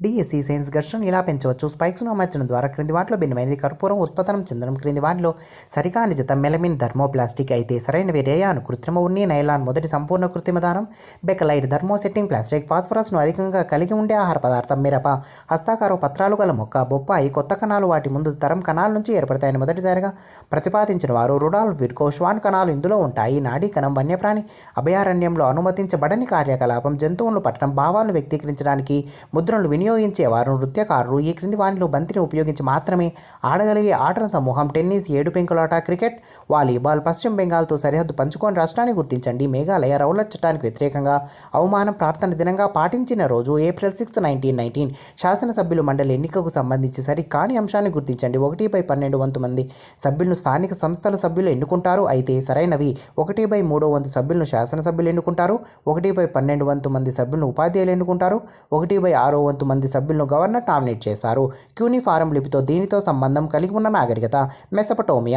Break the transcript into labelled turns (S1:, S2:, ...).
S1: DSC science ఘర్షణ ఇలా పెంచవచ్చు. స్పైక్స్ను అమర్చడం ద్వారా క్రింది వాటిలో భిన్నమైనది కర్పూరం ఉత్పన్నం చెందడం. క్రింది వాటిలో సరికాని జత మెలమిన్ థర్మోప్లాస్టిక్ అయితే సరైనవి రేయాన్ కృత్రిమ ఉన్ని నైలాన్ మొదటి సంపూర్ణ కృత్రిమ దారం. Bakelite thermosetting plastic. ఫాస్ఫరస్ను అధికంగా కలిగి ఉండే ఆహార పదార్థం. మిరప హస్తాకార పత్రాలు గల మొక్క. బొప్పాయి కొత్త కణాలు వాటి ముందు తరం కణాల నుంచి ఏర్పడతాయని మొదటిసారిగా ప్రతిపాదించిన వారు రుడాల్ఫ్ విర్కో. శ్వాన్ కణాలు ఇందులో ఉంటాయి. నాడీ కణం వన్యప్రాణి అభయారణ్యంలో అనుమతించబడని కార్యకలాపం. జంతువులను పట్టడం భావాలను వ్యక్తీకరించడానికి ముద్రలు వినియోగించేవారు నృత్యకారులు. ఈ క్రింది వాటిలో బంతిని ఉపయోగించి మాత్రమే ఆడగలిగే ఆటల సమూహం. టెన్నిస్, ఏడు పెంకులాట, క్రికెట్, వాలీబాల్. పశ్చిమ బెంగాల్తో సరిహద్దు పంచుకోని రాష్ట్రాన్ని గుర్తించండి. మేఘాలయ రౌలట్ చట్టానికి వ్యతిరేకంగా అవమానం ప్రార్థన దినంగా పాటించిన రోజు ఏప్రిల్ 6, 1919. శాసనసభ్యులు మండలి ఎన్నికకు సంబంధించి సరికాని అంశాన్ని గుర్తించండి. 1/12 మంది సభ్యులను స్థానిక సంస్థల సభ్యులు ఎన్నుకుంటారు. అయితే సరైనవి 1/3 సభ్యులను శాసనసభ్యులు ఎన్నుకుంటారు. 1/12 మంది సభ్యులను ఉపాధ్యాయులు ఎన్నుకుంటారు. 1/6 మంది సభ్యులను గవర్నర్ నామినేట్ చేస్తారు. క్యూనిఫారం లిపితో దీనితో సంబంధం కలిగి ఉన్న నాగరికత మెసపటోమియా.